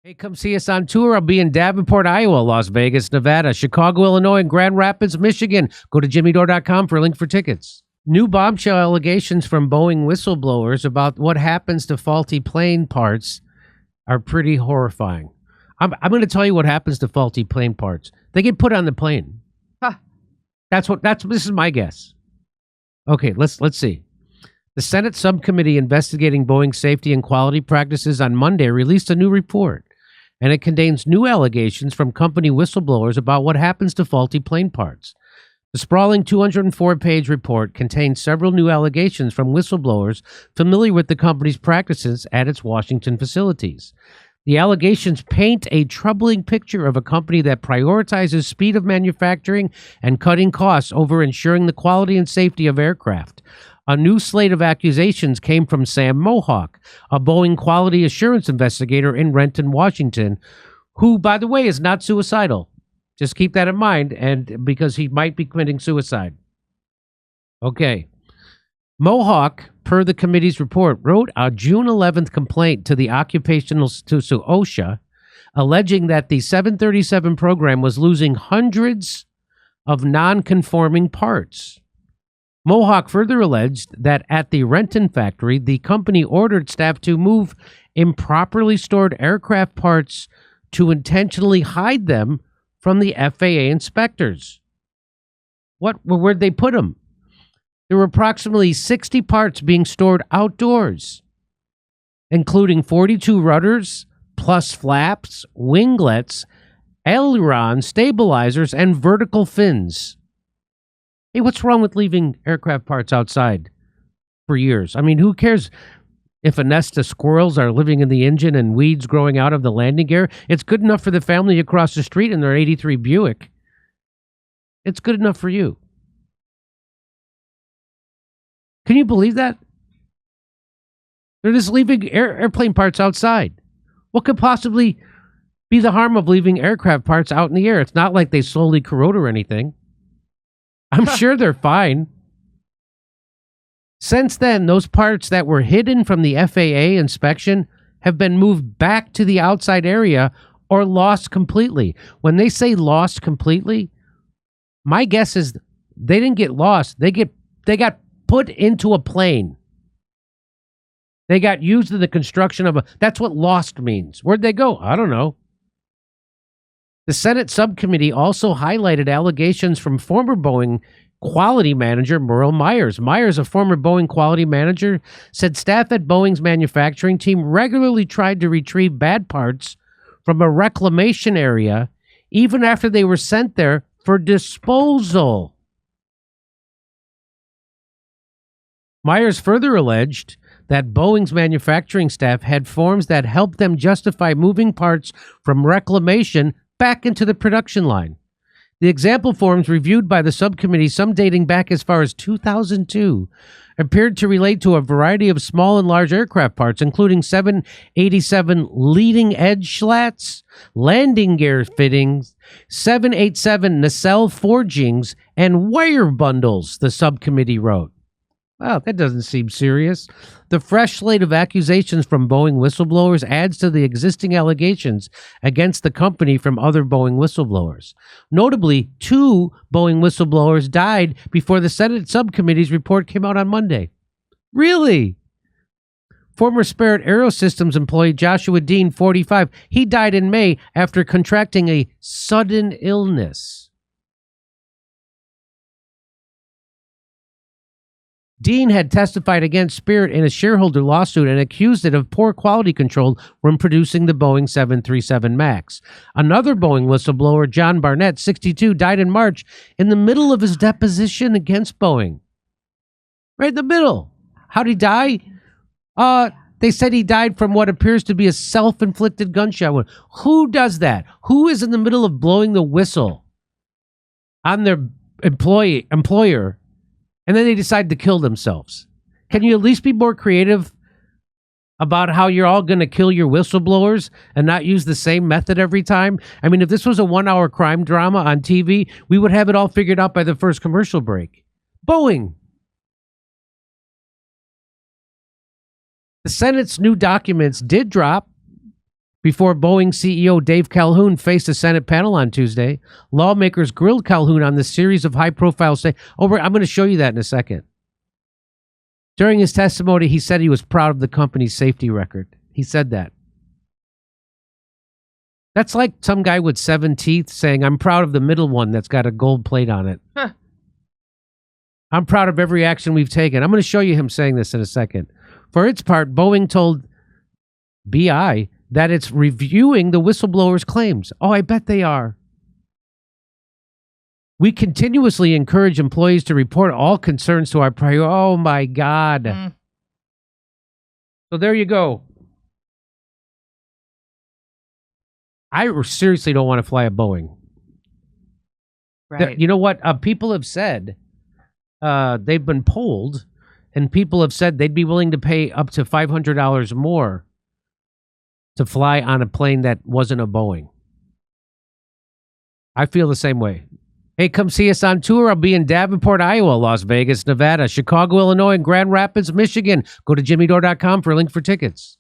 Hey, come see us on tour. I'll be in Davenport, Iowa, Las Vegas, Nevada, Chicago, Illinois, and Grand Rapids, Michigan. Go to jimmydore.com for a link for tickets. New bombshell allegations from Boeing whistleblowers about what happens to faulty plane parts are pretty horrifying. I'm going to tell you what happens to faulty plane parts. They get put on the plane. Huh. This is my guess. Okay, let's see. The Senate subcommittee investigating Boeing safety and quality practices on Monday released a new report, and it contains new allegations from company whistleblowers about what happens to faulty plane parts. The sprawling 204-page report contains several new allegations from whistleblowers familiar with the company's practices at its Washington facilities. The allegations paint a troubling picture of a company that prioritizes speed of manufacturing and cutting costs over ensuring the quality and safety of aircraft. A new slate of accusations came from Sam Mohawk, a Boeing quality assurance investigator in Renton, Washington, who, by the way, is not suicidal. Just keep that in mind, and because he might be committing suicide. Okay. Mohawk, per the committee's report, wrote a June 11th complaint to the OSHA, alleging that the 737 program was losing hundreds of non-conforming parts. Mohawk further alleged that at the Renton factory, the company ordered staff to move improperly stored aircraft parts to intentionally hide them from the FAA inspectors. Where'd they put them? There were approximately 60 parts being stored outdoors, including 42 rudders, plus flaps, winglets, ailerons, stabilizers, and vertical fins. Hey, what's wrong with leaving aircraft parts outside for years? I mean, who cares if a nest of squirrels are living in the engine and weeds growing out of the landing gear? It's good enough for the family across the street in their 83 Buick. It's good enough for you. Can you believe that? They're just leaving airplane parts outside. What could possibly be the harm of leaving aircraft parts out in the air? It's not like they slowly corrode or anything. I'm sure they're fine. Since then, those parts that were hidden from the FAA inspection have been moved back to the outside area or lost completely. When they say lost completely, my guess is they didn't get lost. They got put into a plane. They got used in the construction of that's what lost means. Where'd they go? I don't know. The Senate subcommittee also highlighted allegations from former Boeing quality manager Merle Myers. Myers, a former Boeing quality manager, said staff at Boeing's manufacturing team regularly tried to retrieve bad parts from a reclamation area even after they were sent there for disposal. Myers further alleged that Boeing's manufacturing staff had forms that helped them justify moving parts from reclamation back into the production line. The example forms reviewed by the subcommittee, some dating back as far as 2002, appeared to relate to a variety of small and large aircraft parts, including 787 leading edge slats, landing gear fittings, 787 nacelle forgings, and wire bundles, the subcommittee wrote. Wow, that doesn't seem serious. The fresh slate of accusations from Boeing whistleblowers adds to the existing allegations against the company from other Boeing whistleblowers. Notably, 2 Boeing whistleblowers died before the Senate subcommittee's report came out on Monday. Really? Former Spirit Aerosystems employee Joshua Dean, 45, he died in May after contracting a sudden illness. Dean had testified against Spirit in a shareholder lawsuit and accused it of poor quality control when producing the Boeing 737 MAX. Another Boeing whistleblower, John Barnett, 62, died in March in the middle of his deposition against Boeing. Right in the middle. How'd he die? They said he died from what appears to be a self-inflicted gunshot wound. Who does that? Who is in the middle of blowing the whistle on their employer, and then they decide to kill themselves? Can you at least be more creative about how you're all going to kill your whistleblowers and not use the same method every time? I mean, if this was a 1-hour crime drama on TV, we would have it all figured out by the first commercial break. Boeing. The Senate's new documents did drop Before Boeing CEO Dave Calhoun faced a Senate panel on Tuesday, lawmakers grilled Calhoun on the series of high-profile I'm going to show you that in a second. During his testimony, he said he was proud of the company's safety record. He said that. That's like some guy with 7 teeth saying, I'm proud of the middle one that's got a gold plate on it. Huh. I'm proud of every action we've taken. I'm going to show you him saying this in a second. For its part, Boeing told BI that it's reviewing the whistleblower's claims. Oh, I bet they are. We continuously encourage employees to report all concerns to our prior. Oh, my God. So there you go. I seriously don't want to fly a Boeing. Right. You know what? People have said, they've been polled, and people have said they'd be willing to pay up to $500 more to fly on a plane that wasn't a Boeing. I feel the same way. Hey, come see us on tour. I'll be in Davenport, Iowa, Las Vegas, Nevada, Chicago, Illinois, and Grand Rapids, Michigan. Go to jimmydore.com for a link for tickets.